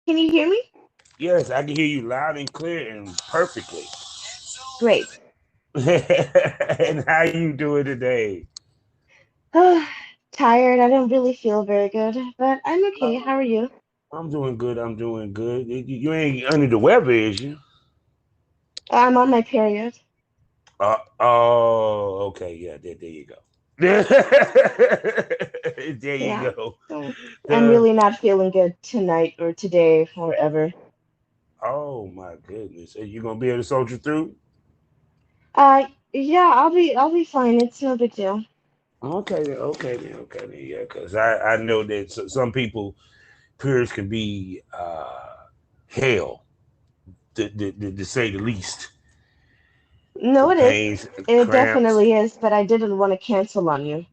Can you hear me? Yes, I can hear you loud and clear and perfectly. Great. And how you doing today? Tired. I don't really feel very good, but I'm okay. Oh, How are you? I'm doing good. I'm doing good. You ain't under the weather, is you? I'm on my period. Oh, okay. Yeah, there you go. There you Yeah. go. So I'm Uh, really not feeling good tonight or today or ever. oh my goodness. Are you gonna be able to soldier through? Yeah, I'll be fine. It's no big deal. Okay then. Yeah, because I know that some people periods can be hell, to say the least. No, The it is. pains, It cramps. definitely is, but I didn't want to cancel on you.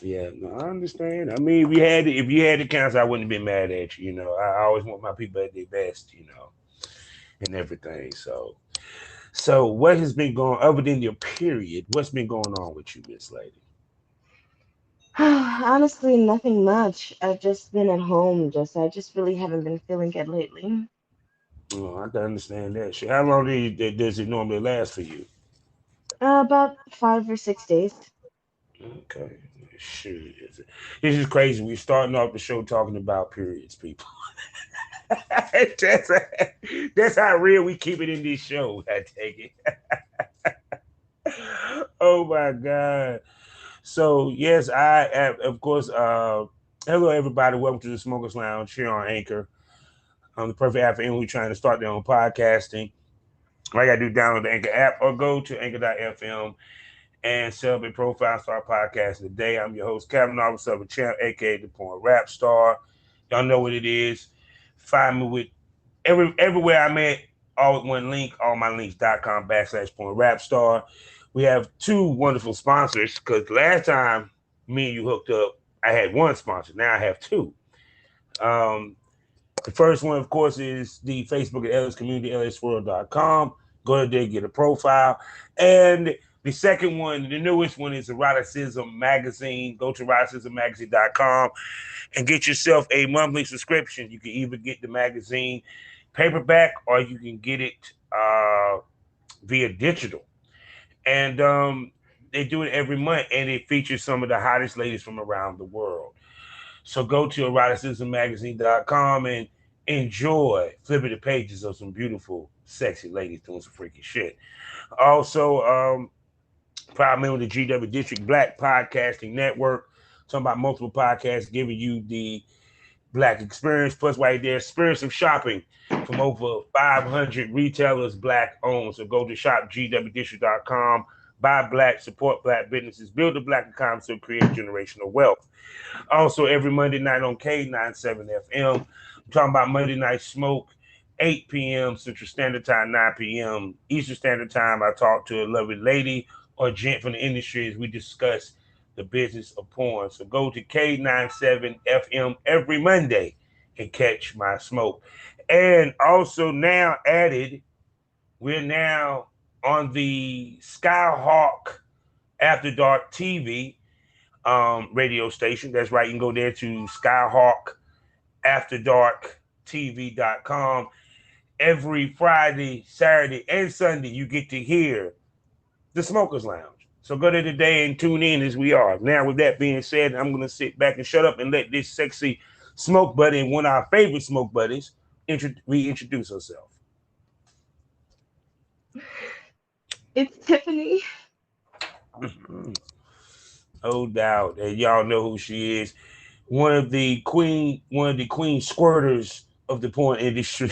Yeah, no, I understand. I mean, if you had the cancer, I wouldn't have been mad at you. You know, I always want my people at their best. You know, and everything. So what has been going other than your period? What's been going on with you, Miss Lady? Honestly, nothing much. I've just been at home. I just really haven't been feeling good lately. Oh, I can understand that. Shit. How long does it normally last for you? About 5 or 6 days. Okay, shoot, this is crazy. We're starting off the show talking about periods, people. that's, that's how real we keep it in this show. I take it. Oh my god. So yes, I have, of course. Hello, everybody. Welcome to the Smokers Lounge here on Anchor. I'm the perfect app for anyone who's trying to start their own podcasting. All you gotta do download the Anchor app or go to Anchor.fm and set up a profile, start podcasting today. I'm your host, Kevin Officer of a Champ, aka the Porn Rap Star. Y'all know what it is. Find me with everywhere I'm at, all with one link, allmylinks.com/PornRapStar. We have two wonderful sponsors because last time me and you hooked up, I had one sponsor. Now I have two. Um, the first one, of course, is the Facebook at LS Community, lsworld.com. Go there, get a profile. And the second one, the newest one, is Eroticism Magazine. Go to eroticismmagazine.com and get yourself a monthly subscription. You can either get the magazine paperback or you can get it via digital. And they do it every month, and it features some of the hottest ladies from around the world. So go to eroticismmagazine.com and enjoy flipping the pages of some beautiful, sexy ladies doing some freaky shit. Also, proud member of the GW District Black Podcasting Network. Talking about multiple podcasts giving you the Black experience, plus right there, experience of shopping from over 500 retailers Black owned. So go to shopgwdistrict.com, buy Black, support Black businesses, build a Black economy, so create generational wealth. Also, every Monday night on K97 FM, I'm talking about Monday Night Smoke, 8 p.m. Central Standard Time, 9 p.m. Eastern Standard Time. I talk to a lovely lady or gent from the industry as we discuss the business of porn. So go to K97 FM every Monday and catch my smoke. And also now added, we're now on the Skyhawk After Dark TV radio station. That's right. You can go there to skyhawkafterdarktv.com. Every Friday, Saturday, and Sunday, you get to hear the Smokers Lounge. So go there today and tune in as we are. Now, with that being said, I'm going to sit back and shut up and let this sexy smoke buddy and one of our favorite smoke buddies reintroduce herself. It's Tiffany. No doubt. And y'all know who she is. One of the queen squirters of the porn industry.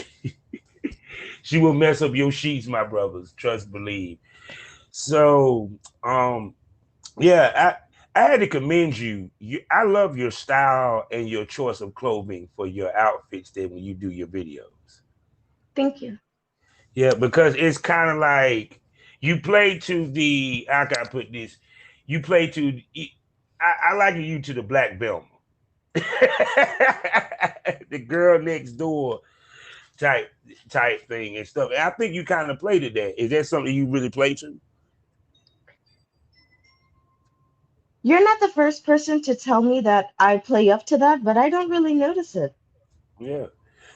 She will mess up your sheets, my brothers. Trust, believe. So, um, yeah, I had to commend you. I love your style and your choice of clothing for your outfits there when you do your videos. Thank you. Yeah, because it's kind of like you play to the. I gotta put this. You play to. I like you to the Black Belma, the girl next door type type thing and stuff. And I think you kind of played it there. Is that something you really play to? You're not the first person to tell me that I play up to that, but I don't really notice it. Yeah.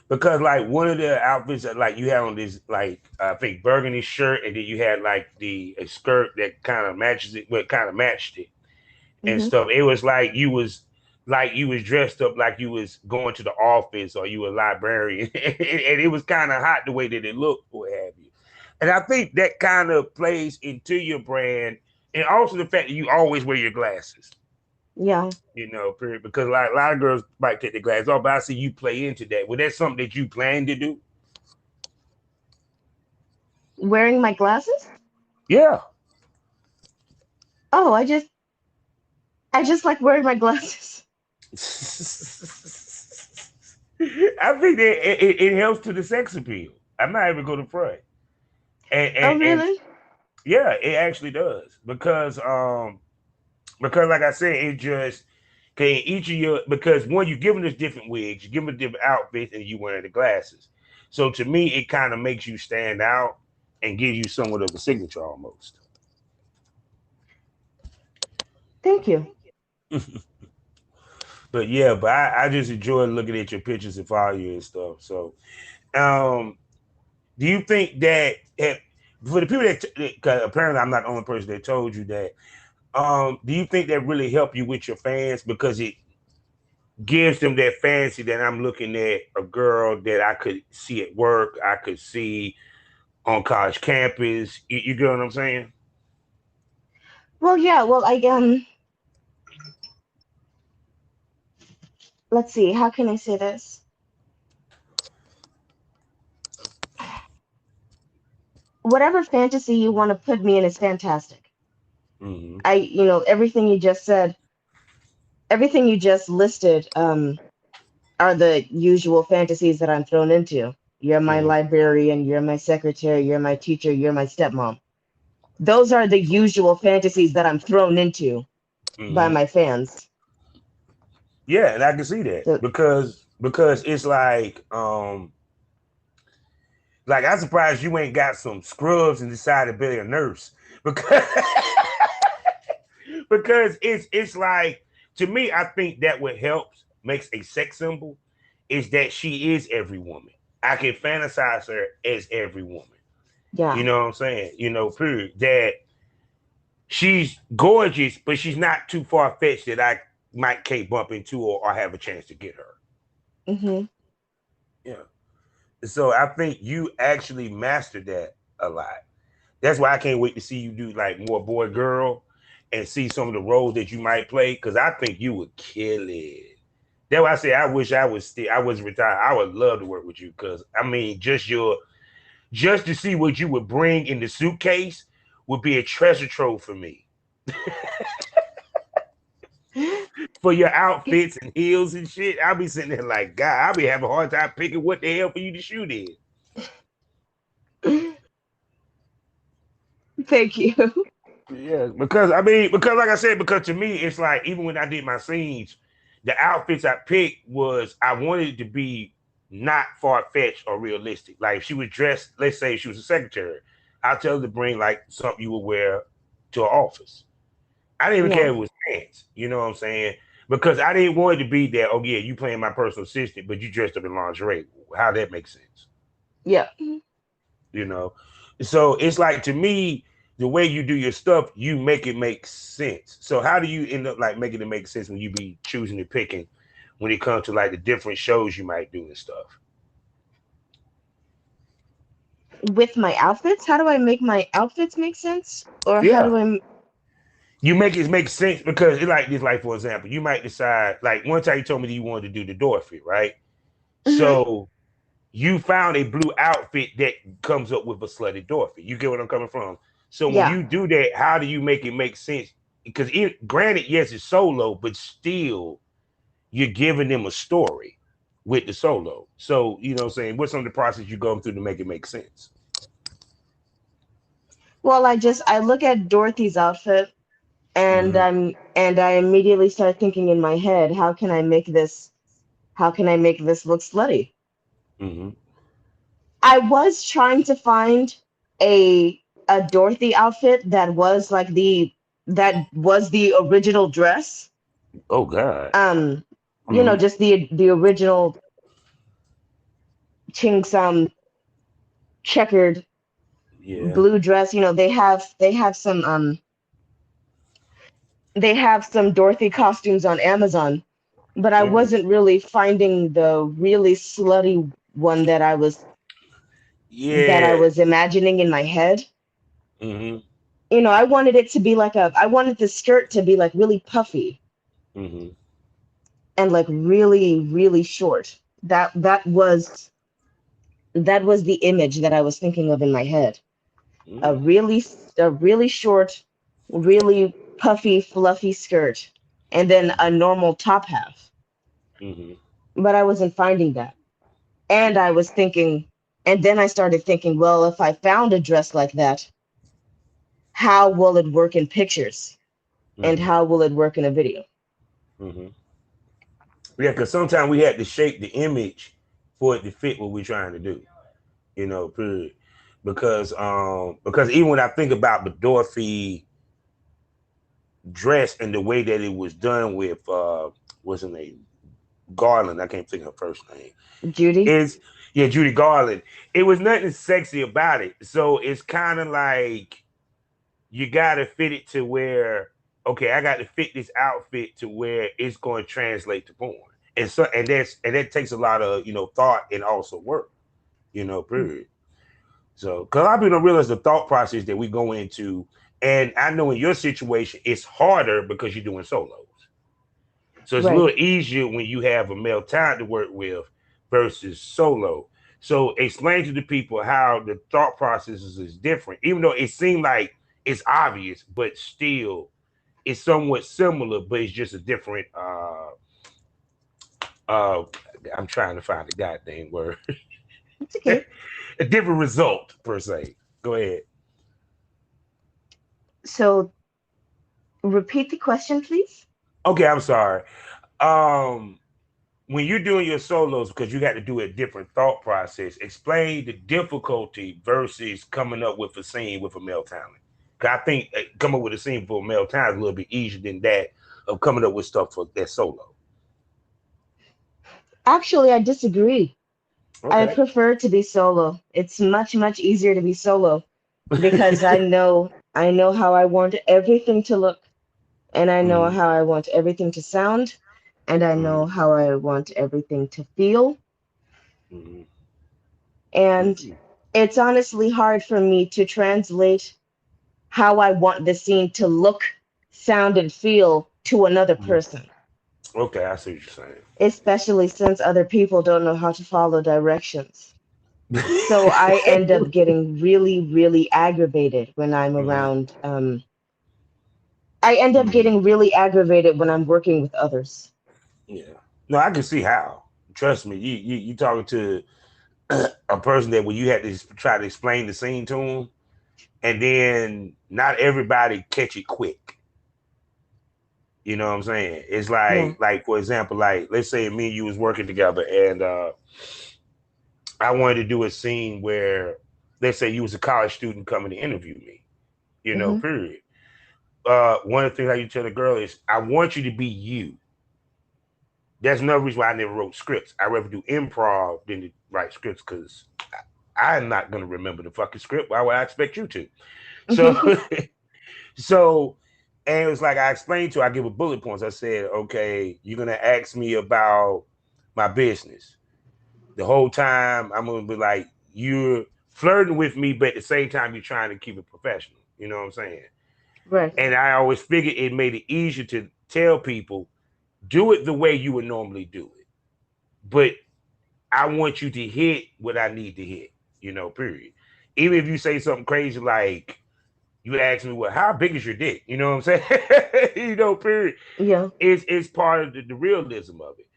because like one of the outfits that like you had on this like I think burgundy shirt, and then you had like the a skirt that kind of matches it, what kind of matched it and Hmm. stuff. It was like you was dressed up like you was going to the office or you were a librarian, and it was kind of hot the way that it looked, or what have you. And I think that kind of plays into your brand, and also the fact that you always wear your glasses. Yeah. Period. Because like a lot of girls might take their glasses off, but I see you play into that. Well, that's something that you plan to do. Wearing my glasses? Yeah. Oh, I just like wearing my glasses. I think that it helps to the sex appeal. I'm not even going to front. Oh, And really? yeah, it actually does because like I said, it just can each of your because one you giving us different wigs, you give them different outfits, and you wearing the glasses. So to me, it kind of makes you stand out and gives you somewhat of a signature almost. Thank you. But yeah, but I just enjoy looking at your pictures and follow you and stuff. So um do you think that for the people that 'cause apparently I'm not the only person that told you that, do you think that really help you with your fans because it gives them that fancy that I'm looking at a girl that I could see at work, I could see on college campus. You get what I'm saying? Well, yeah. Well, let's see. How can I say this? Whatever fantasy you want to put me in is fantastic. Mm-hmm. Everything you just said, everything you just listed, are the usual fantasies that I'm thrown into. You're my Mm-hmm. librarian, you're my secretary, you're my teacher, you're my stepmom. Those are the usual fantasies that I'm thrown into by Mm-hmm. my fans. Yeah, and I can see that So, because it's like I'm surprised you ain't got some scrubs and decided to be a nurse because because it's like to me I think that what helps makes a sex symbol is that she is every woman. I can fantasize her as every woman. You yeah. know what I'm saying? Period. That she's gorgeous, but she's not too far fetched that I might can't bump into or have a chance to get her. Hmm. Yeah. So I think you actually mastered that a lot. That's why I can't wait to see you do like more boy girl and see some of the roles that you might play because I think you would kill it. That's why I say I wish I was retired. I would love to work with you because I mean just to see what you would bring in the suitcase would be a treasure trove for me. For your outfits and heels and shit, I'll be sitting there like, God, I'll be having a hard time picking what the hell for you to shoot in. Thank you. Yeah, because I mean, because like I said, because to me, it's like even when I did my scenes, the outfits I picked was I wanted it to be not far fetched or realistic. Like if she was dressed, let's say she was a secretary, I'll tell her to bring like something you would wear to an office. I didn't even care Yeah. if it was pants. You know what I'm saying? Because I didn't want it to be that. Oh yeah, you playing my personal assistant, but you dressed up in lingerie. How that makes sense? Yeah. You know. So it's like to me, the way you do your stuff, you make it make sense. So how do you end up like making it make sense when you be choosing and picking when it comes to like the different shows you might do and stuff? With my outfits, how do I make my outfits make sense? Or how Yeah. do I? You make it make sense because it like this, like for example, you might decide like one time you told me that you wanted to do the Dorothy, right? Mhm. So you found a blue outfit that comes up with a slutty Dorothy. You get what I'm coming from? So when Yeah. you do that, how do you make it make sense? Because granted, yes, it's solo, but still you're giving them a story with the solo. So, you know what I'm saying? What's some of the process you go through to make it make sense? Well, I look at Dorothy's outfit and Mm-hmm. I immediately start thinking in my head, how can I make this look slutty? Mm-hmm. I was trying to find a Dorothy outfit that was the original dress. Oh God. Um, Mm-hmm. just the original Ching's checkered Yeah. blue dress. You know, they have some Dorothy costumes on Amazon, but I Mm. wasn't really finding the really slutty one that I Yeah. was imagining in my head. Mm-hmm. You know, I wanted the skirt to be like really puffy Mm-hmm. and like really, really short. That was the image that I was thinking of in my head. A Mm. really a really short, really puffy, fluffy skirt, and then a normal top half. Mm-hmm. But I wasn't finding that. And I was thinking, and then I started thinking, well, if I found a dress like that, how will it work in pictures? And Mm-hmm. how will it work in a video? Mm-hmm. Yeah, because sometimes we had to shape the image for it to fit what we're trying to do. Period. Because even when I think about the Dorothy dress and the way that it was done with what's her name? Garland, I can't think of her first name. Judy? Is Yeah, Judy Garland. It was nothing sexy about it. So it's kind of like you gotta fit it to where, okay, I got to fit this outfit to where it's going to translate to porn. And that takes a lot of thought and also work, period. So, because a lot of people don't realize the thought process that we go into. And I know in your situation, it's harder because you're doing solos. So it's a Right. little easier when you have a male talent to work with versus solo. So explain to the people how the thought processes is different, even though it seemed like it's obvious, but still it's somewhat similar, but it's just a different uh I'm trying to find the goddamn word. It's okay. A different result per se. Go ahead. So repeat the question, please. Okay, I'm sorry. Um, when you're doing your solos, because you got to do a different thought process, explain the difficulty versus coming up with a scene with a male talent. Cause I think coming up with a scene for a male talent is a little bit easier than that of coming up with stuff for that solo. Actually, I disagree. I Okay. prefer to be solo. It's much, much easier to be solo because I know how I want everything to look, and I know Mm-hmm. how I want everything to sound, and I know Mm-hmm. how I want everything to feel. Mm-hmm. And Mm-hmm. it's honestly hard for me to translate how I want the scene to look, sound, and feel to another person, Okay, I see what you're especially since other people don't know how to follow directions. So I saying. end up getting really, really aggravated when I'm Mm-hmm. around. I end up Mm-hmm. getting really aggravated when I'm working with others. Yeah. No, I can see how. Trust me, you talking to a person that when you had to try to explain the scene to them, and then not everybody catch it quick. You know what I'm saying? It's Yeah. like for example, like let's say me and you was working together, and I wanted to do a scene where, let's say you was a college student coming to interview me. Hmm. Period. One of the things how you tell the girl is, I want you to be you. That's another reason why I never wrote scripts. I rather do improv than to write scripts because I'm not gonna remember the fucking script. Why would I expect you to? So, so, and it was like I explained to her, I give her bullet points. I said, okay, you're gonna ask me about my business. The whole time I'm gonna be like, you're flirting with me, but at the same time you're trying to keep it professional. You know what I'm saying? Right. And I always figured it made it easier to tell people, do it the way you would normally do it. But I want you to hit what I need to hit, period. Even if you say something crazy like, you ask me, well, how big is your dick? You know what I'm saying? Period. Yeah. It's part of the realism of it.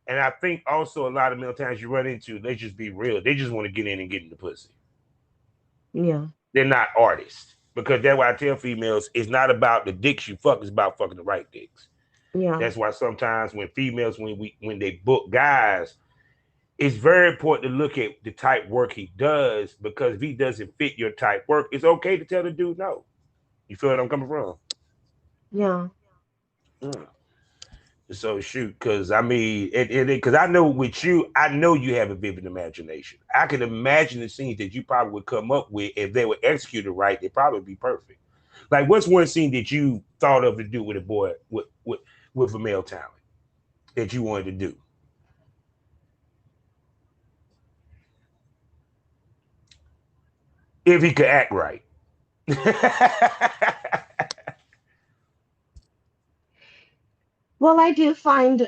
And I think also a lot of male times you run into, they just be real. They just want to get in and get in the pussy. Yeah. They're not artists. Because that's why I tell females, it's not about the dicks you fuck, it's about fucking the right dicks. Yeah. That's why sometimes when females, when they book guys, it's very important to look at the type work he does, because if he doesn't fit your type work, it's okay to tell the dude no. You feel what I'm coming from? Yeah. Yeah. So shoot, because I mean, because I know with you, I know you have a vivid imagination. I can imagine the scenes that you probably would come up with if they were executed right. They'd probably be perfect. Like, what's one scene that you thought of to do with a boy with a male talent that you wanted to do if he could act right? Well, I do find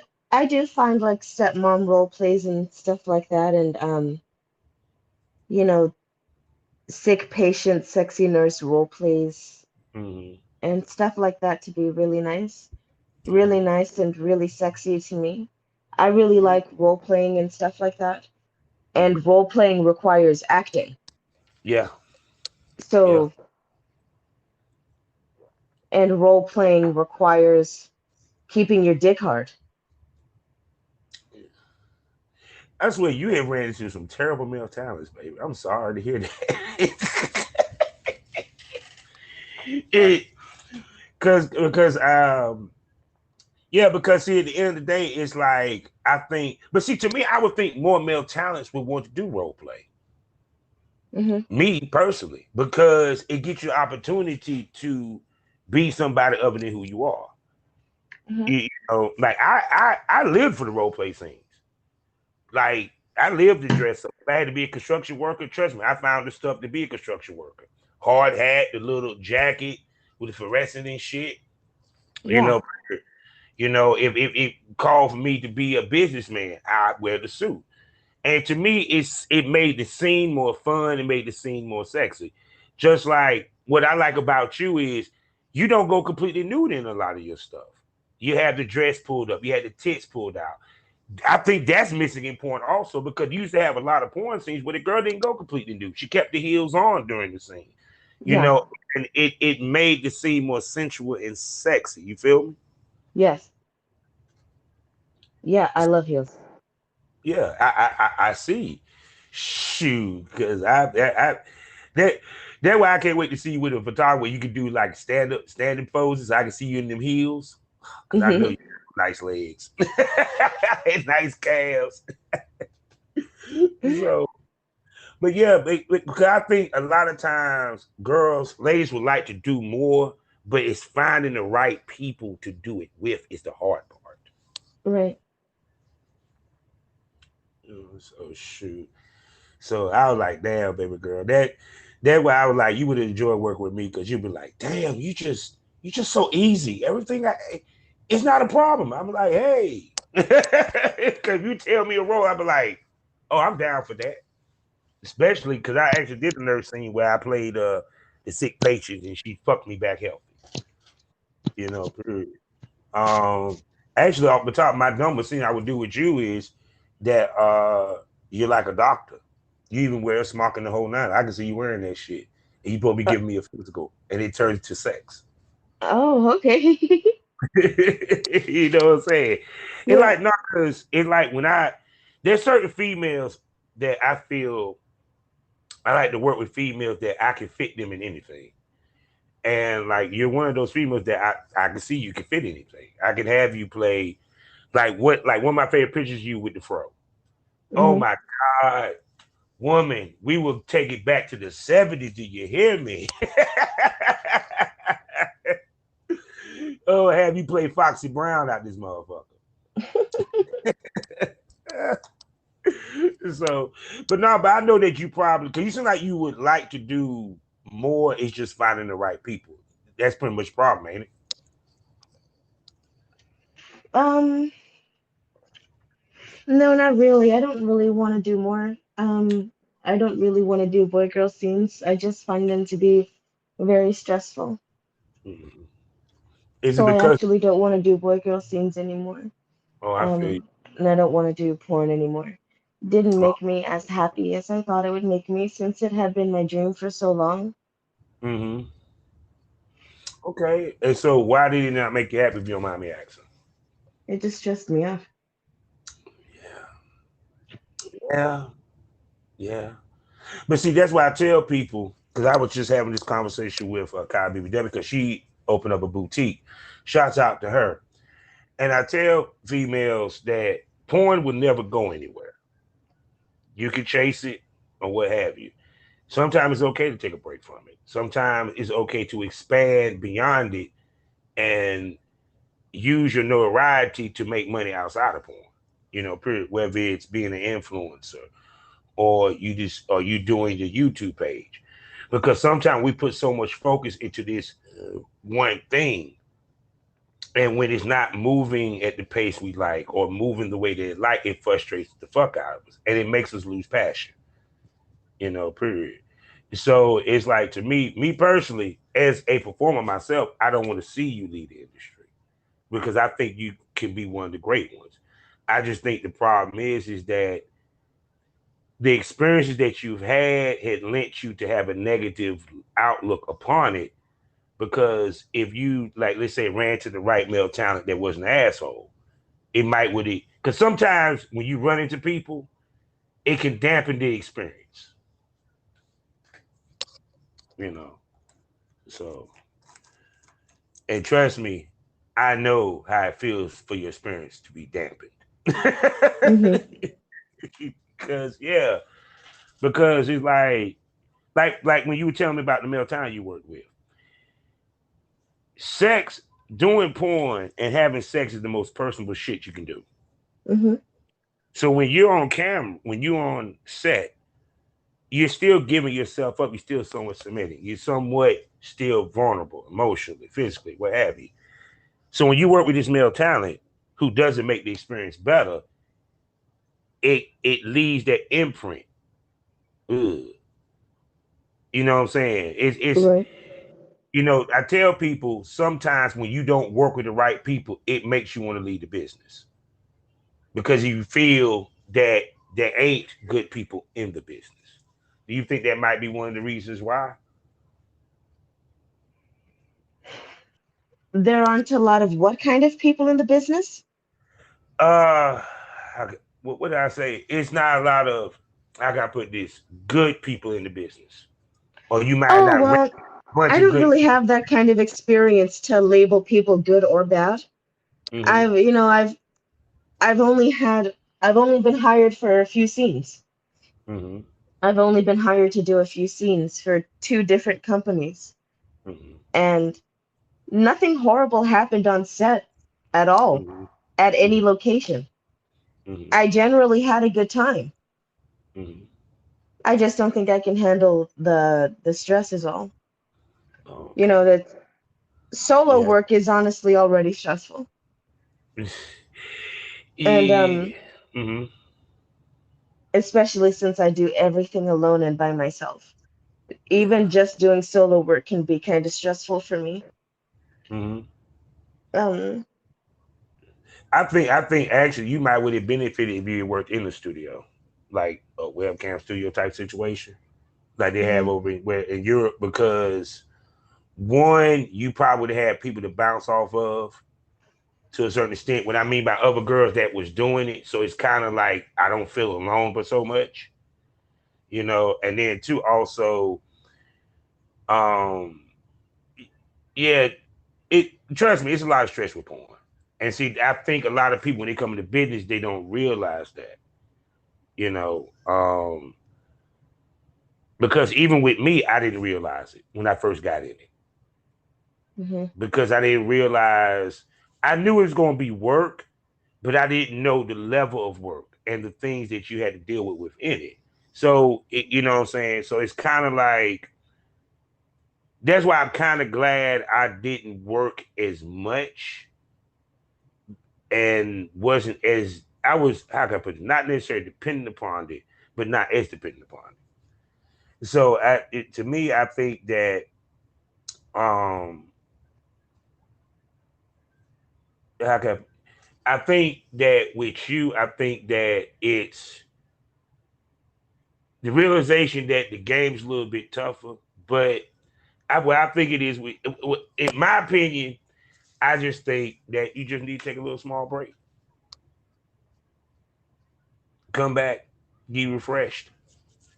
like stepmom role plays and stuff like that, and you know, sick patient, sexy nurse role plays Hmm. and stuff like that to be really Hmm. nice and really sexy to me. I really like role playing and stuff like that. And Hmm. role playing requires acting. Yeah, yeah. So, and role playing requires keeping your dick hard. I swear you have ran into some terrible male talents, baby. I'm sorry to hear that. it, because yeah, because see, at the end of the day, it's like I think, but see, to me, I would think more male talents would want to do role play. Hmm. Me personally, because it gets you opportunity to be somebody other than who you are. Hmm. You know, like I live for the role play scenes. Like I live to dress up. If I had to be a construction worker, trust me, I found the stuff to be a construction worker. Hard hat, the little jacket with the fluorescent and shit. You Yeah. know, if it called for me to be a businessman, I'd wear the suit. And to me, it made the scene more fun. It made the scene more sexy. Just like what I like about you is you don't go completely nude in a lot of your stuff. You have the dress pulled up. You had the tits pulled out. I think that's missing in porn also because you used to have a lot of porn scenes where the girl didn't go completely nude. She kept the heels on during the scene. You Yeah. know, and it made the scene more sensual and sexy. You feel me? Yes. Yeah, I love heels. Yeah, I see. Shoot, because I that that's why I can't wait to see you with a photographer. You can do like standing poses. I can see you in them heels because I know Hmm. you have nice legs, and nice calves. So, but yeah, because I think a lot of times ladies would like to do more, but it's finding the right people to do it with is the hard part. Right. So shoot. So I was like, damn, baby girl, that why I was like, you would enjoy working with me because you'd be like, damn, you just so easy. Everything it's not a problem. I'm like, hey, because you tell me a role, I'd be like, oh, I'm down for that. Especially because I actually did a nurse scene where I played the sick patient and she fucked me back healthy. You know, period. Um, actually, off the top, my number scene I would do with you is that you're like a doctor. You even wear a smock in the whole nine. I can see you wearing that shit. And you supposed to be Uh, giving me a physical, and it turns to sex. oh, okay. You know what I'm saying? It Yeah. like not because it like when there's certain females that I feel I like to work with females that I can fit them in anything. And like you're one of those females that I can see you can fit anything. I can have you play like one of my favorite pictures of you with the fro. Oh Hmm. my God, woman, we will take it back to the 70s. Do you hear me? Oh, have you play Foxy Brown out this motherfucker? So, but no, but I know that you probably because you seem like you would like to do more. It's just finding the right people. That's pretty much the problem, ain't it? Um, no, not really. I don't really want to do more. I don't really want to do boy girl scenes. I just find them to be very stressful. Mhm. Is it So I because? actually don't want to do boy girl scenes anymore. Oh, I feel you. And I don't want to do porn anymore. Didn't Oh, make me as happy as I thought it would make me since it had been my dream for so long. mm-hmm. Okay. And so, why did it not make you happy? If you don't mind me asking. It just stressed me out. Yeah, yeah. But see, that's why I tell people because I was just having this conversation with Kai BBW because she opened up a boutique. Shouts out to her. And I tell females that porn will never go anywhere. You can chase it or what have you. Sometimes it's okay to take a break from it. Sometimes it's okay to expand beyond it and use your notoriety to make money outside of porn. Period. Whether it's being an influencer or you doing the YouTube page. Because sometimes we put so much focus into this one thing, and when it's not moving at the pace we like or moving the way that it like, it frustrates the fuck out of us and it makes us lose passion. Period. So it's like, to me personally, as a performer myself, I don't want to see you leave the industry because I think you can be one of the great ones. I just think the problem is that the experiences that you've had lent you to have a negative outlook upon it. Because if you, like, let's say, ran to the right male talent that was an asshole, it might would it, because sometimes when you run into people, it can dampen the experience. You know, so, and trust me, I know how it feels for your experience to be dampened. Hmm. Because yeah, because it's like when you were telling me about the male talent you worked with, sex, doing porn and having sex is the most personable shit you can do. Hmm. So when you're on camera, when you're on set, you're still giving yourself up. You're still somewhat submitting. You're somewhat still vulnerable, emotionally, physically, what have you. So when you work with this male talent who doesn't make the experience better, it leaves that imprint. Ugh. You know what I'm saying? It's Right. I tell people sometimes when you don't work with the right people, it makes you want to leave the business because you feel that there ain't good people in the business. Do you think that might be one of the reasons why? There aren't a lot of what kind of people in the business? Uh, what did I say? It's not a lot of, I gotta put this, good people in the business, or you might Oh, not rent well, a bunch I of don't good really people. have that kind of experience to label people good or bad. Mm-hmm. I've only had I've only been hired for a few scenes. Mm-hmm. I've only been hired to do a few scenes for two different companies, Mm-hmm. and nothing horrible happened on set at all Mm-hmm. at any Mm-hmm. location. Mm-hmm. I generally had a good time. Mm-hmm. I just don't think I can handle the stress is all. You Okay. know, that solo Yeah. work is honestly already stressful. And Yeah. Mm-hmm. especially since I do everything alone and by myself. Even just doing solo work can be kind of stressful for me. Mm-hmm. Um, I think actually you might would have benefited if you had worked in the studio, like a webcam studio type situation, like they have mhm, over in Europe, because one, you probably would have had people to bounce off of to a certain extent. What I mean by other girls that was doing it, so it's kind of like I don't feel alone, but so much, And then two, also, um, yeah, it trust me, it's a lot of stress with porn. And see, I think a lot of people when they come into business, they don't realize that, you know, um, because even with me, I didn't realize it when I first got in it mhm, because I didn't realize I knew it was going to be work, but I didn't know the level of work and the things that you had to deal with within it. So, you know what I'm saying? So it's kind of like, that's why I'm kind of glad I didn't work as much and wasn't as, I was, how can I put it, not necessarily dependent upon it, but not as dependent upon it. So to me, I think that, um, how can I think that with you, I think that it's the realization that the game's a little bit tougher. But what I think it is, in my opinion, I just think that you just need to take a little small break, come back, get refreshed.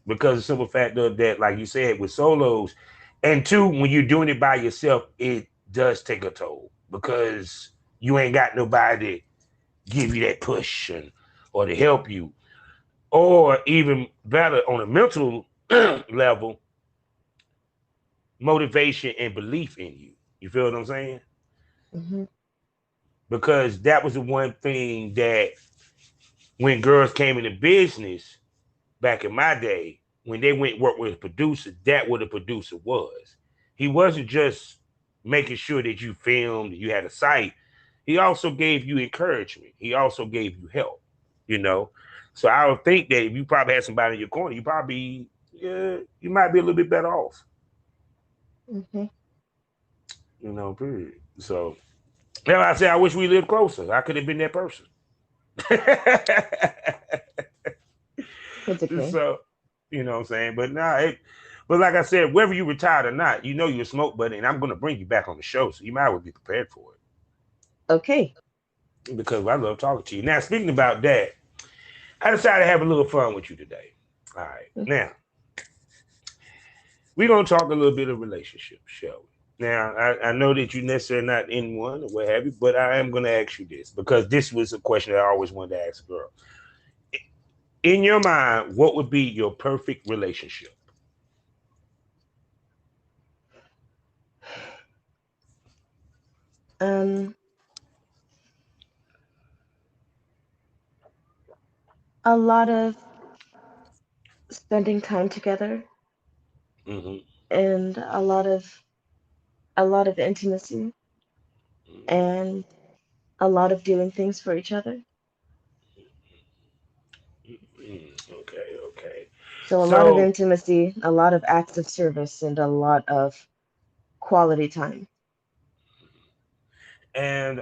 Because the simple fact of that, like you said, with solos, and two, when you're doing it by yourself, it does take a toll because you ain't got nobody to give you that push or to help you, or even better on a mental level, motivation and belief in you. You feel what I'm saying? Hmm. Because that was the one thing that when girls came into business back in my day, when they went work with a producer, that what a producer was. He wasn't just making sure that you filmed, you had a site. He also gave you encouragement. He also gave you help, you know. So I would think that if you probably had somebody in your corner, you probably you might be a little bit better off, Hmm. you know. Period. So that's why I say I wish we lived closer. I could have been that person. It's okay. So, you know what I'm saying? But nah, but like I said, whether you retired or not, you know you're a smoke buddy, and I'm gonna bring you back on the show. So you might as well be prepared for Okay. it. Because I love talking to you. Now, speaking about that, I decided to have a little fun with you today. All right. Now, we're gonna talk a little bit of relationships, shall we? Now, I know that you're necessarily not in one or what have you, but I am gonna ask you this because this was a question that I always wanted to ask a girl. In your mind, what would be your perfect relationship? Um, a lot of spending time together Mm-hmm. and a lot of intimacy and a lot of doing things for each other. Okay, okay. So a lot of So, intimacy, a lot of acts of service, and a lot of quality time. and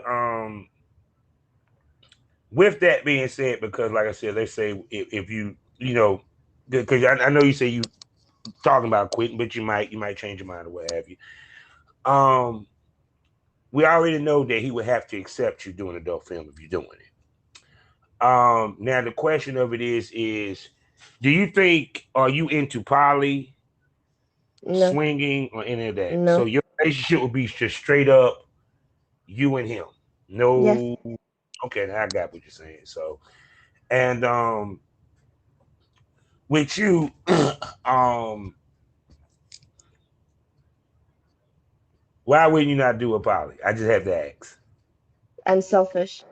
with that being said, because like I said, let's say if you because I know you say you talking about quitting, but you might change your mind or what have you. Um, we already know that he would have to accept you doing adult film if you're doing it. Now the question of it is, do you think are you into poly, No, swinging, or any of that? So no, your relationship would be just straight up you and him. yes, No, okay, I got what you're saying. So, and with you, um, why wouldn't you not do a poly? I just have to ask. I'm selfish.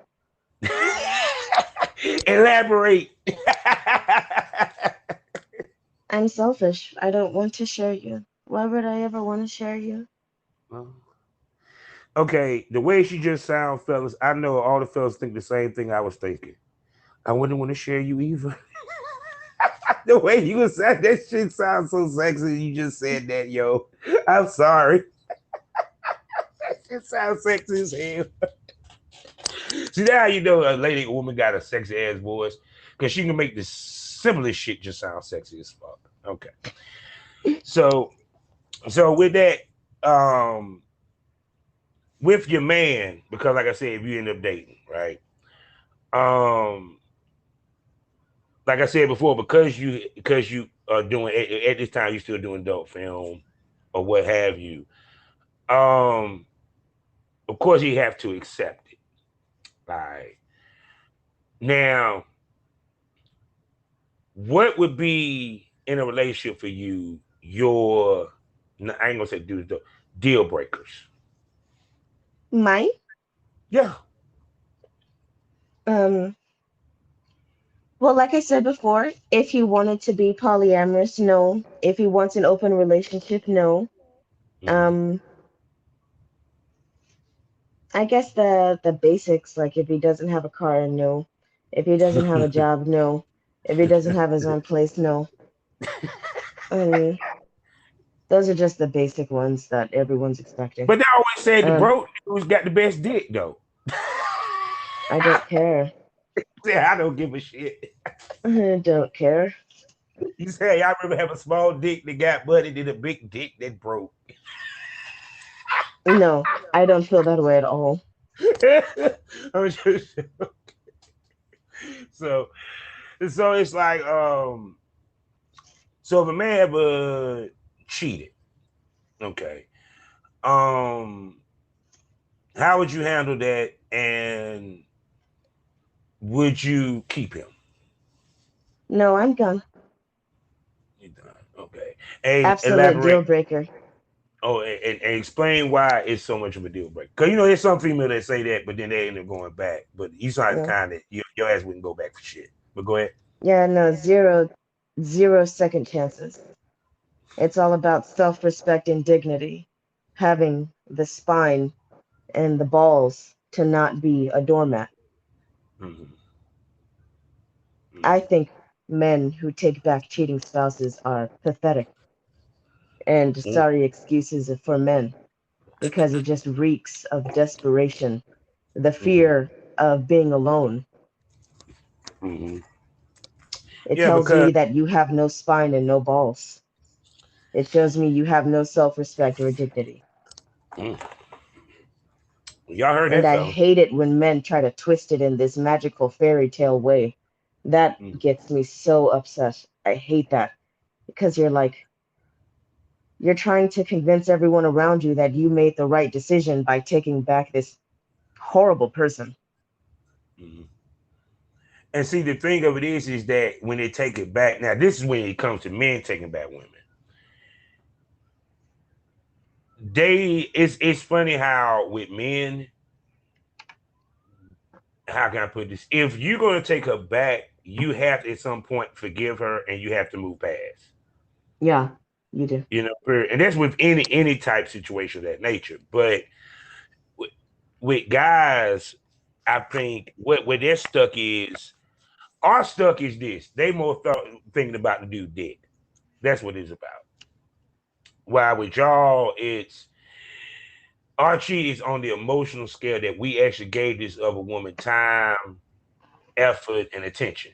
Elaborate. I'm selfish. I don't want to share you. Why would I ever want to share you? Okay, the way she just sounds, fellas, I know all the fellas think the same thing I was thinking. I wouldn't want to share you either. The way you said that shit sounds so sexy. You just said that, yo. I'm sorry. It sounds sexy as hell. See, now you know a lady, a woman got a sexy ass voice because she can make the simplest shit just sound sexy as fuck. Okay, so with that, um, with your man, because like I said, if you end up dating, right? Um, like I said before, because you are doing at this time, you're still doing adult film or what have you. Um, of course, you have to accept it. Right now, what would be in a relationship for you your I ain't gonna say deal breakers? Mine? Yeah. Um, well, like I said before, if he wanted to be polyamorous, no. If he wants an open relationship, no. Mm-hmm. Um, I guess the basics, like if he doesn't have a car, no. If he doesn't have a job, no. If he doesn't have his own place, no. I mean, those are just the basic ones that everyone's expecting. But they always said the Um, broke who's got the best dick though. I don't care. I don't give a shit. I don't care. You say I remember have a small dick that got money than a big dick that broke. No, I don't feel that way at all. I'm just, so so it's like so if a man ever cheated, okay, um how would you handle that? And would you keep him? No, I'm gone. You done. Okay. And Absolute elaborate. deal breaker. Oh, and explain why it's so much of a deal breaker. Because there's some female that say that, but then they end up going back. But you sound the Yeah. kind that your ass wouldn't go back for shit. But go ahead. Yeah, no, zero second chances. It's all about self-respect and dignity. Having the spine and the balls to not be a doormat. Mm-hmm. I Mm-hmm. think men who take back cheating spouses are pathetic and sorry excuses for men because it just reeks of desperation, the Mm-hmm. fear of being alone. Mm-hmm. It Yeah, tells because me that you have no spine and no balls. It shows me you have no self respect or dignity. mm, y'all heard And that, I fella. hate it when men try to twist it in this magical fairy tale way. That Mm-hmm. gets me so upset. I hate that because you're trying to convince everyone around you that you made the right decision by taking back this horrible person. Mm-hmm. And see, the thing of it is that when they take it back, now this is when it comes to men taking back women. It's funny how with men, how can I put this? If you're gonna take her back, you have to at some point forgive her and you have to move past. Yeah, you do. And that's with any type situation of that nature. But with, with guys, I think what they're stuck is our stuck is this. They more thinking about the dude dead. That's what it's about. While with y'all, it's Archie is on the emotional scale that we actually gave this other woman time, effort, and attention.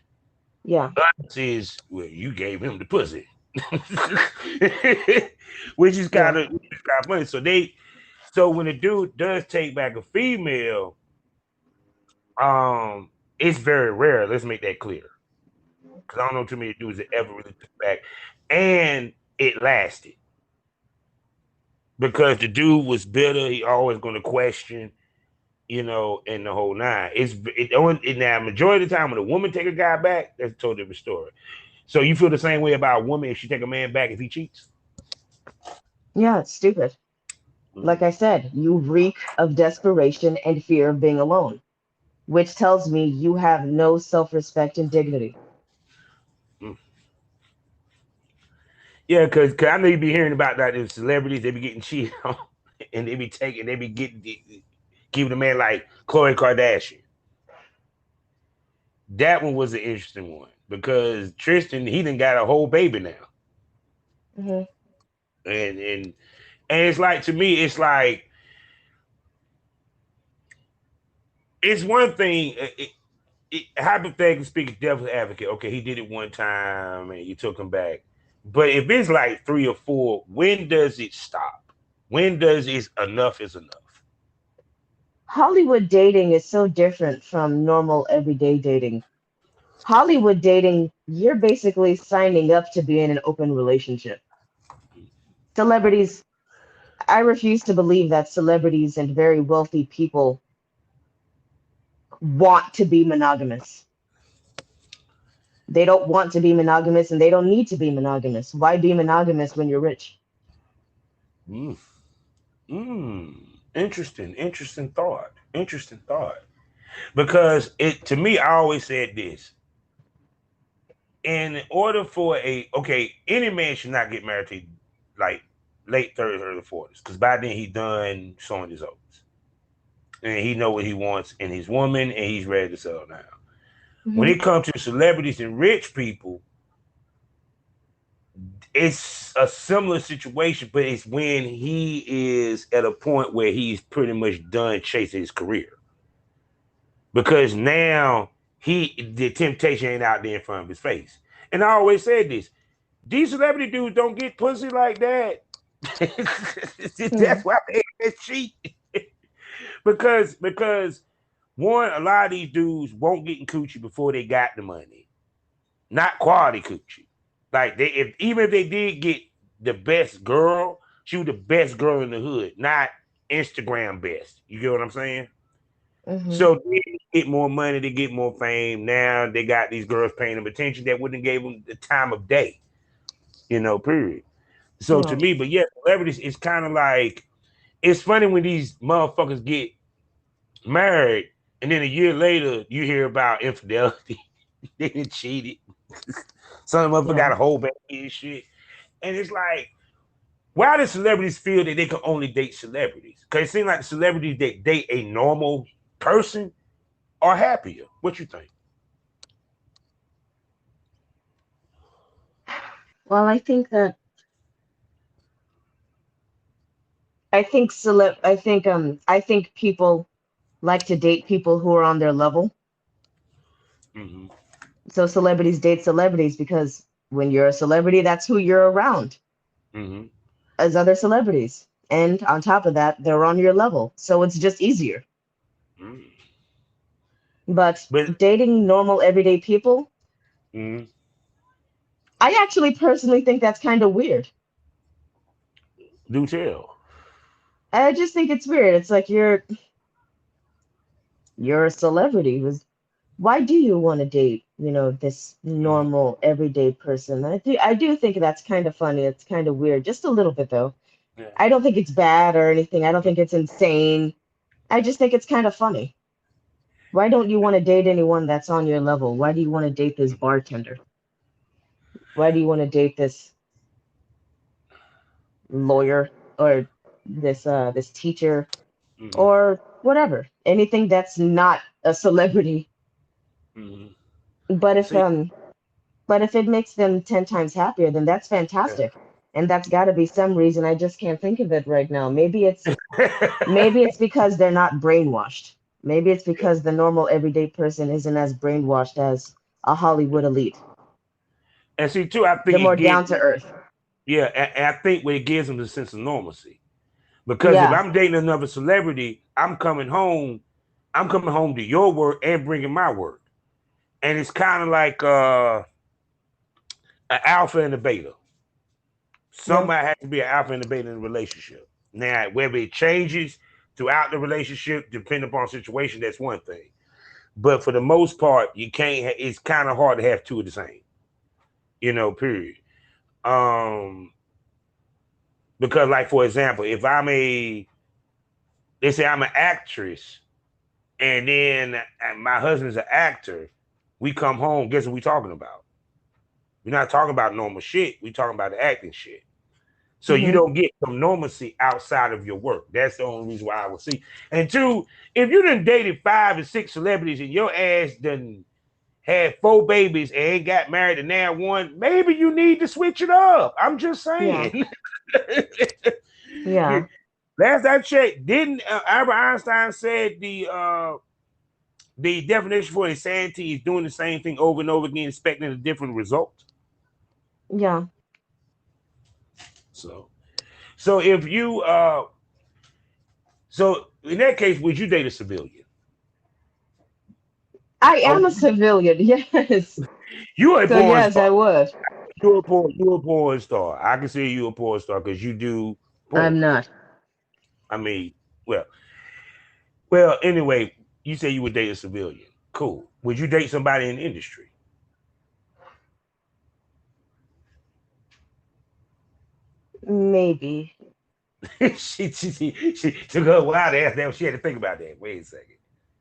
Yeah, Us is well, you gave him the pussy, yeah, which is kind of funny. So when a dude does take back a female, it's very rare. Let's make that clear, because I don't know too many dudes that ever really took back, and it lasted because the dude was bitter. He always going to question, and the whole nine. Now majority of the time when a woman take a guy back, that's a totally different story. So you feel the same way about a woman if she take a man back if he cheats? yeah, it's stupid. Like Mm-hmm. I said, you reek of desperation and fear of being alone, which tells me you have no self respect and dignity. Mm. Yeah, because I know you be hearing about that in celebrities, they be getting cheated on, and they be giving the man like Khloe Kardashian. That one was an interesting one because Tristan, he done got a whole baby now, Hmm. and it's like to me, it's one thing. Hypothetically speaking, devil's advocate. Okay, he did it one time and you took him back, but if it's like three or four, when does it stop? When does it's enough is enough? Hollywood dating is so different from normal everyday dating. Hollywood dating, you're basically signing up to be in an open relationship. Celebrities, I refuse to believe that celebrities and very wealthy people want to be monogamous. They don't want to be monogamous and they don't need to be monogamous. Why be monogamous when you're rich? Mm. Mm. Interesting thought. Interesting thought. Because it to me, I always said this: in order for any man should not get married to like late 30s, early 40s, because by then he done showing his oats. And he know what he wants in his woman and he's ready to settle down. When Hmm. it comes to celebrities and rich people, it's a similar situation, but it's when he is at a point where he's pretty much done chasing his career. Because now the temptation ain't out there in front of his face. And I always said this: these celebrity dudes don't get pussy like that. Hmm. That's why they cheat. Because one, a lot of these dudes won't get in coochie before they got the money. Not quality coochie. Like even if they did get the best girl, she was the best girl in the hood, not Instagram best. You get what I'm saying? Mm-hmm. So they get more money, they get more fame. Now they got these girls paying them attention that wouldn't have gave them the time of day, period. So to Yeah. me, but yeah, celebrities, it's kind of like, it's funny when these motherfuckers get married and then a year later you hear about infidelity. They done cheated. Some of them Yeah. got a whole baby and shit. And it's like, why do celebrities feel that they can only date celebrities? Because it seems like the celebrities that date a normal person are happier. What you think? Well, I think people like to date people who are on their level. Mm-hmm. So celebrities date celebrities because when you're a celebrity, that's who you're around Mm-hmm. as other celebrities. And on top of that, they're on your level. So it's just easier. Mm-hmm. But But dating normal everyday people, mm-hmm. I actually personally think that's kind of weird. Do tell. I just think it's weird. It's like you're a celebrity. Why do you want to date, this Mm-hmm. normal everyday person? I do think that's kind of funny. It's kind of weird, just a little bit though. Yeah. I don't think it's bad or anything. I don't think it's insane. I just think it's kind of funny. Why don't you want to date anyone that's on your level? Why do you want to date this bartender? Why do you want to date this lawyer or this teacher Mm-hmm. or whatever? Anything that's not a celebrity. Mm-hmm. But if See, um but if it makes them 10 times happier, then that's fantastic. And that's got to be some reason. I just can't think of it right now. Maybe it's because they're not brainwashed. Maybe it's because the normal everyday person isn't as brainwashed as a Hollywood elite. and see too, I They're think it more gives, down to earth. yeah, and I think what it gives them is a sense of normalcy. Because if Yeah. I'm dating another celebrity, I'm coming home to your work and bringing my work. And it's kind of like an alpha and a beta. Yeah. Somebody has to be an alpha and a beta in a relationship. Now, whether it changes throughout the relationship, depending upon situation, that's one thing. But for the most part, you can't. It's kind of hard to have two of the same. Period. Um, because, like for example, if they say I'm an actress, and then my husband's an actor, we come home. Guess what we talking about? We're not talking about normal shit. We talking about the acting shit. So you Hmm. don't get some normalcy outside of your work. That's the only reason why I would see. And two, if you done dated 5 or 6 celebrities and your ass done had 4 babies and ain't got married to now one, maybe you need to switch it up. I'm just Yeah. saying. Yeah. Last I checked, didn't Albert Einstein said the definition for insanity is doing the same thing over and over again, expecting a different result. Yeah. So, so if you so in that case, would you date a civilian? I Oh, am a civilian. Yes. you a So porn yes, star. I would. You a porn star. I can say you a porn star because you do porn. I'm not. I mean, well, well. Anyway, you say you would date a civilian. Cool. Would you date somebody in the industry? Maybe. She took her a while to ask that. She had to think about that. Wait a second.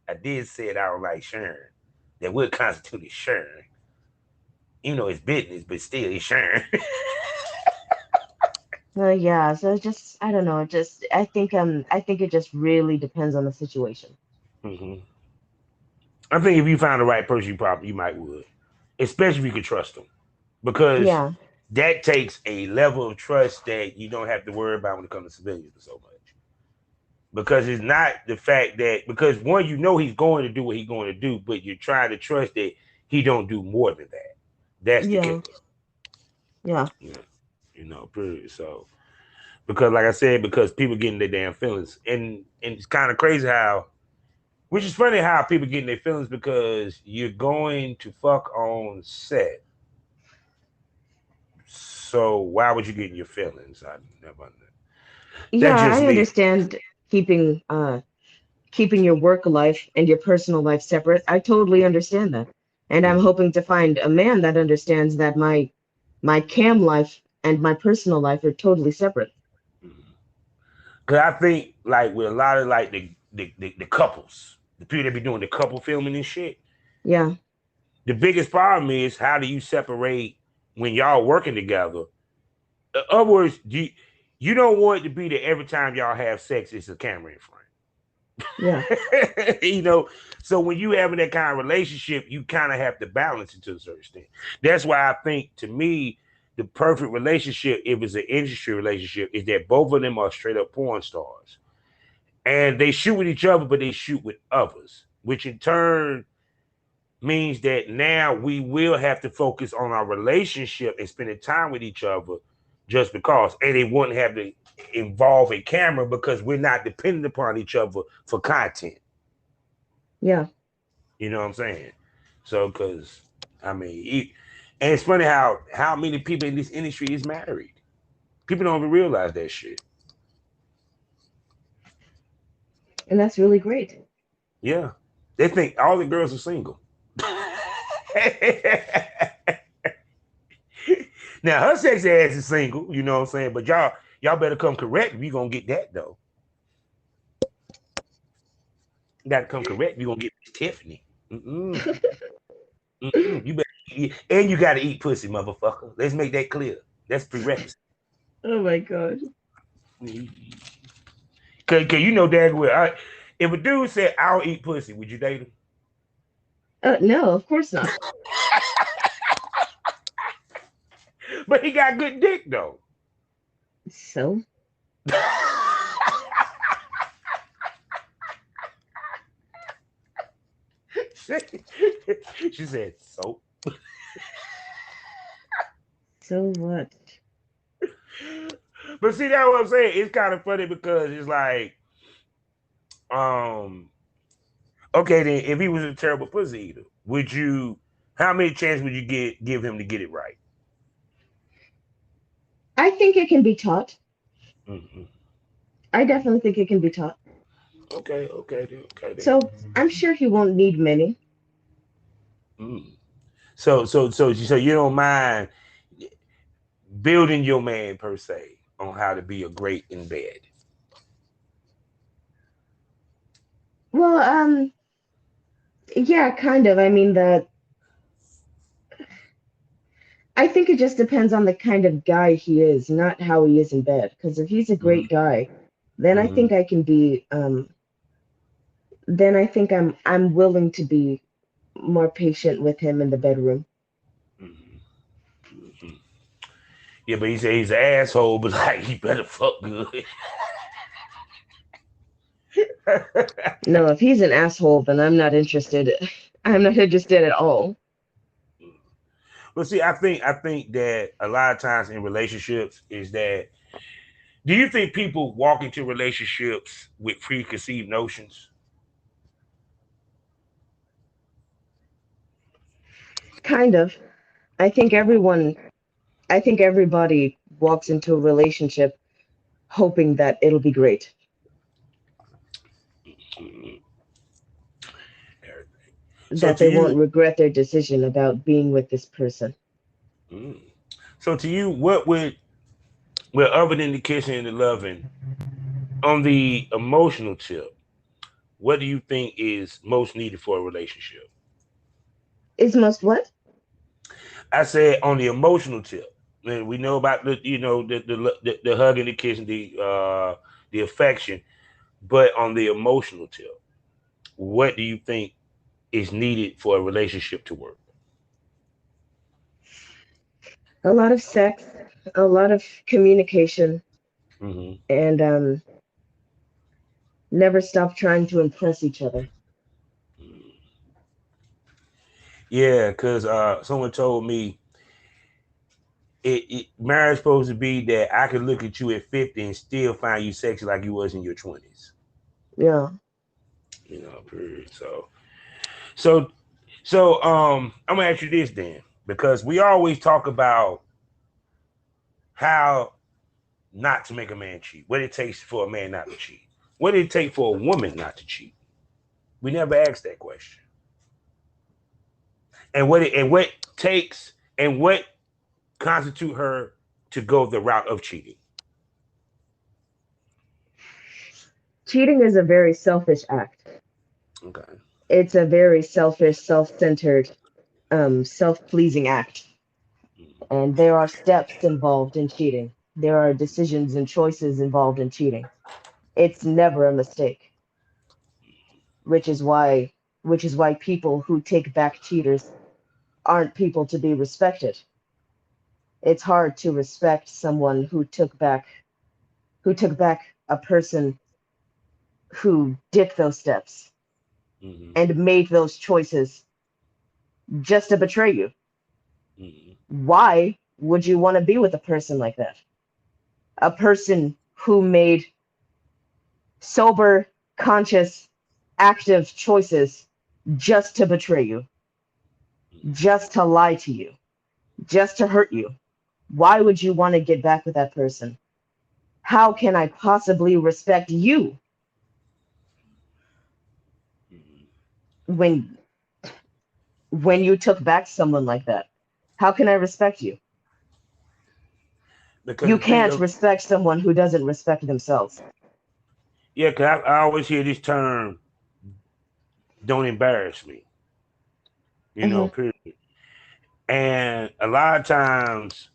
I did say it. I don't like sharing. That would constitute as sharing. Even though it's business, but still it's sharing. Yeah, so it's just I don't know, I think it just really depends on the situation. Mm-hmm. I think if you found the right person, you might would, especially if you could trust them, because Yeah. that takes a level of trust that you don't have to worry about when it comes to civilians so much. Because it's not the fact that because one, he's going to do what he's going to do, but you're trying to trust that he don't do more than that. That's the Yeah. kicker. Yeah. Yeah. Period. So because like I said, because people getting their damn feelings. And it's kind of crazy how which is funny how people getting their feelings because you're going to fuck on set. So why would you get in your feelings? I never. Yeah, That's just I me. understand keeping keeping your work life and your personal life separate. I totally understand that. And I'm Mhm. hoping to find a man that understands that my cam life and my personal life are totally separate. Cause I think like with a lot of like the couples, the people that be doing the couple filming and shit, Yeah, the biggest problem is how do you separate when y'all working together? In other words, you don't want it to be that every time y'all have sex, it's a camera in front. yeah, You know, so when you having that kind of relationship, you kind of have to balance it to a certain extent. That's why I think to me, the perfect relationship, if it's an industry relationship, is that both of them are straight up porn stars. And they shoot with each other, but they shoot with others, which in turn means that now we will have to focus on our relationship and spending time with each other just because. And it wouldn't have to involve a camera because we're not dependent upon each other for content. yeah. You know what I'm saying? So, because I mean, and it's funny how many people in this industry is married. People don't even realize that shit. And that's really great. Yeah, they think all the girls are single. Now her sexy ass is single. You know what I'm saying? But y'all better come correct if you gonna get that though. You gotta come correct if you gonna get Tiffany. Mm-mm, mm-mm. You better and you gotta eat pussy, motherfucker. Let's make that clear. That's prerequisite. Oh my God. Cause you know dad well. If a dude said I'll eat pussy, would you date him? No, of course not. But he got good dick though. So, She said so. so what? But see that's what I'm saying. It's kind of funny because it's like, um, okay, then if he was a terrible pussy eater, would you? How many chances would you give him to get it right? I think it can be taught. Mm-hmm. I definitely think it can be taught. Okay, okay, then, okay then. So, I'm sure he won't need many. Mm. So you don't mind building your man per se on how to be a great in bed. Well, yeah, kind of. I mean, I think it just depends on the kind of guy he is, not how he is in bed. Because if he's a great Mm-hmm. guy, then I Mm-hmm. think I can be, then I think I'm willing to be more patient with him in the bedroom. Mm-hmm. Yeah, but he said he's an asshole, but like he better fuck good. No, if he's an asshole, then I'm not interested. I'm not interested at all. But see, I think that a lot of times in relationships is that do you think people walk into relationships with preconceived notions? Kind of. I think everyone, I think everybody walks into a relationship hoping that it'll be great, Mm-hmm. So that to they you, won't regret their decision about being with this person. mm, so to you, what would well other than the kissing and the loving on the emotional tip, what do you think is most needed for a relationship? Is most what? I said on the emotional tip. Man, we know about the hugging, the kissing, the affection, but on the emotional tip, what do you think is needed for a relationship to work? A lot of sex, a lot of communication, Mm-hmm. and never stop trying to impress each other. Yeah, because someone told me marriage supposed to be that I could look at you at 50 and still find you sexy like you was in your 20s. Yeah. You know, period. So so I'm gonna ask you this then, because we always talk about how not to make a man cheat, what it takes for a man not to cheat, what it take for a woman not to cheat. We never asked that question. And what takes and what constitute her to go the route of cheating? Cheating is a very selfish act. Okay. It's a very selfish, self-centered, self-pleasing act. And there are steps involved in cheating. There are decisions and choices involved in cheating. It's never a mistake, which is why which is why people who take back cheaters aren't people to be respected. It's hard to respect someone who took back a person who did those steps Mm-hmm. and made those choices just to betray you. Mm-hmm. Why would you want to be with a person like that? A person who made sober, conscious, active choices just to betray you, just to lie to you, just to hurt you. Why would you want to get back with that person? How can I possibly respect you Mm-hmm. when you took back someone like that? How can I respect you? Because You the thing can't of respect someone who doesn't respect themselves. yeah, because I always hear this term, "Don't embarrass me," Hmm. period. And a lot of times,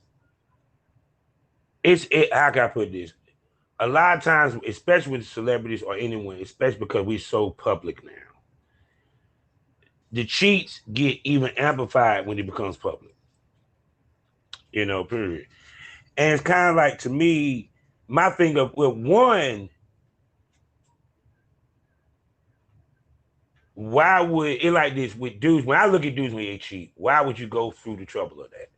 how can I put this? A lot of times, especially with celebrities or anyone, especially because we're so public now, the cheats get even amplified when it becomes public. Period. And it's kind of like to me, my thing of well, one, why would it like this with dudes? When I look at dudes when they cheat, why would you go through the trouble of that?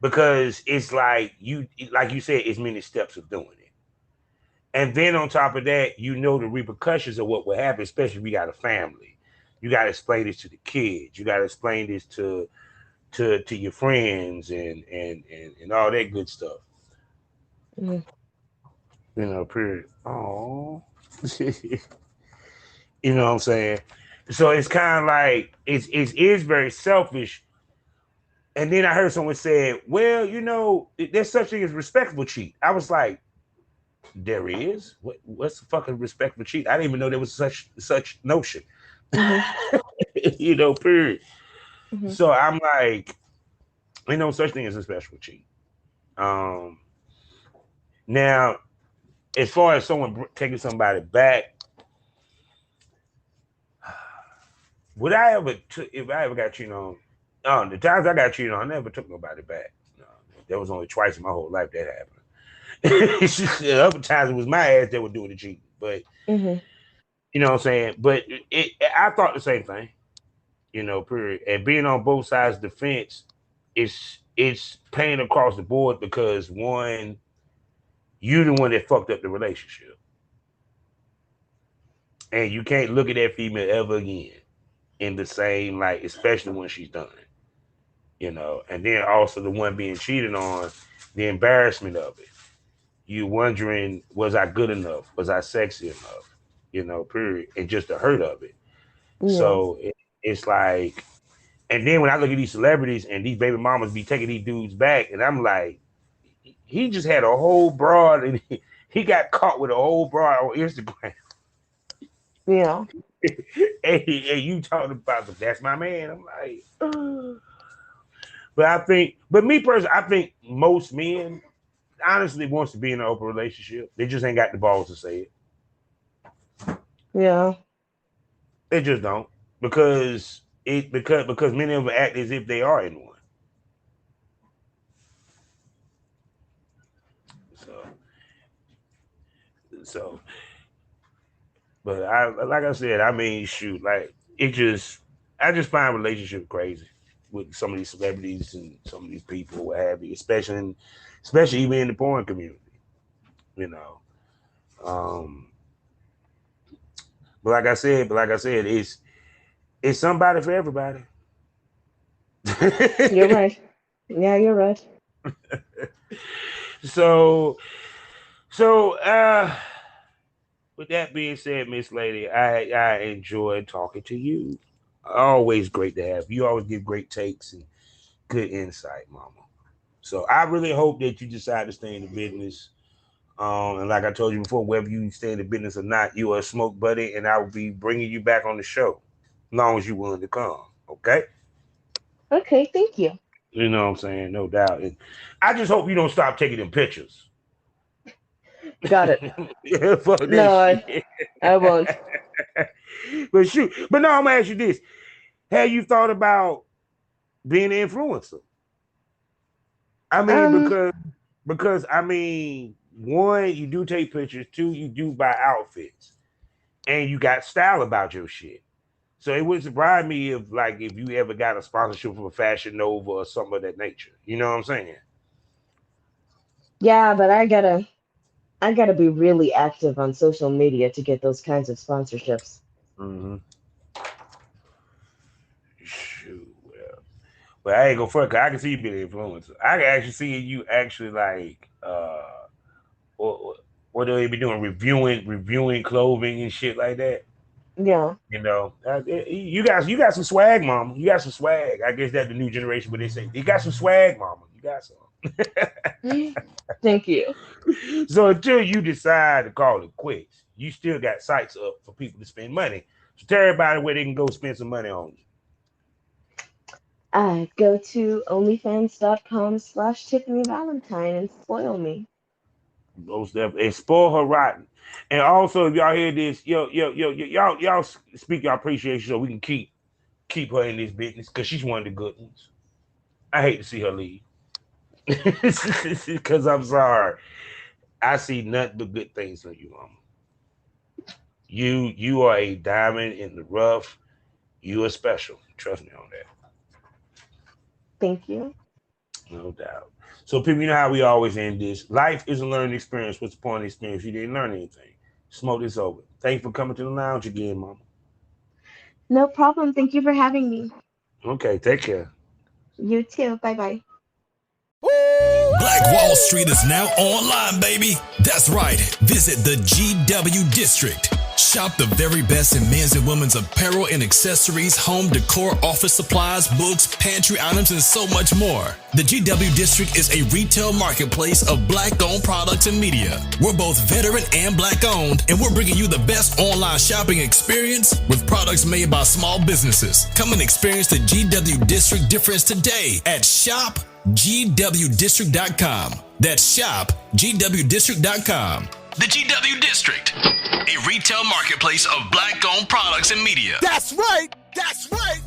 Because it's like you said, it's many steps of doing it. And then on top of that, the repercussions of what would happen, especially if you got a family. You got to explain this to the kids. You got to explain this to your friends and all that good stuff. Hmm. Period. Oh, you know what I'm saying? So it's kind of like it is very selfish. And then I heard someone say, "Well, there's such thing as respectful cheat." I was like, "There is? What's the fucking respectful cheat? I didn't even know there was such notion." Hmm. Period. Hmm. So I'm like, ain't no such thing as a respectful cheat. Um, Now, as far as someone taking somebody back, would I ever if I ever got cheated on? The times I got cheated on, I never took nobody back. No, there was only twice in my whole life that happened. The other times it was my ass that would do the cheating, but Hmm. you know what I'm saying. But I thought the same thing. Period. And being on both sides of the fence, it's pain across the board because one, you the one that fucked up the relationship, and you can't look at that female ever again in the same light, especially when she's done. And then also the one being cheated on, the embarrassment of it. You wondering, was I good enough? Was I sexy enough? Period. And just the hurt of it. Yeah. So it's like, and then when I look at these celebrities and these baby mamas be taking these dudes back, and I'm like, he just had a whole broad, and he got caught with a whole broad on Instagram. Yeah. And you talking about that's my man. I'm like, but me personally, I think most men honestly wants to be in an open relationship. They just ain't got the balls to say it. Yeah. They just don't because many of them act as if they are in one. So so, but I like I said, I mean, shoot, like I just find relationship crazy with some of these celebrities and some of these people, what have you, especially even in the porn community, you know. Um, but like I said, it's somebody for everybody. You're right. Yeah, you're right. so so with that being said, Miss Lady, I enjoyed talking to you. Always great to have you. Always give great takes and good insight, Mama. So I really hope that you decide to stay in the business. And like I told you before, whether you stay in the business or not, you are a smoke buddy, and I will be bringing you back on the show, as long as you're willing to come. Okay. Okay, thank you. You know what I'm saying? No doubt. And I just hope you don't stop taking them pictures. Got it. Fuck that No, shit. I won't. But shoot. But no, I'm gonna ask you this. Have you thought about being an influencer? I mean, Um, because I mean, one, you do take pictures, two, you do buy outfits, and you got style about your shit. So it wouldn't surprise me if you ever got a sponsorship from a Fashion Nova or something of that nature. You know what I'm saying? yeah, but I gotta be really active on social media to get those kinds of sponsorships. Mm-hmm. Shoot, well, but I ain't gonna front. 'Cause I can see you being an influencer. I can actually see you actually like what what do they be doing? Reviewing clothing and shit like that. Yeah. You know, you got some swag, mama. You got some swag. I guess that's the new generation, but they say you got some swag, mama. You got some. Thank you. So until you decide to call it quits, you still got sites up for people to spend money. So tell everybody where they can go spend some money on you. Go to onlyfans.com/Tiffany Valentine and spoil me. Most definitely, and spoil her rotten. And also, if y'all hear this, y'all speak your appreciation so we can keep her in this business because she's one of the good ones. I hate to see her leave because I'm sorry. I see nothing but good things from you, mama. You are a diamond in the rough. You are special. Trust me on that. Thank you. No doubt. So, people, you know how we always end this. Life is a learning experience. What's the point of the experience? You didn't learn anything. Smoke this over. Thanks for coming to the lounge again, mama. No problem. Thank you for having me. Okay, take care. You too. Bye bye. Black Wall Street is now online, baby. That's right. Visit the GW District. Shop the very best in men's and women's apparel and accessories, home decor, office supplies, books, pantry items, and so much more. The GW District is a retail marketplace of Black-owned products and media. We're both veteran and Black-owned, and we're bringing you the best online shopping experience with products made by small businesses. Come and experience the GW District difference today at shopgwdistrict.com. That's shopgwdistrict.com. The GW District, a retail marketplace of Black-owned products and media. That's right. That's right.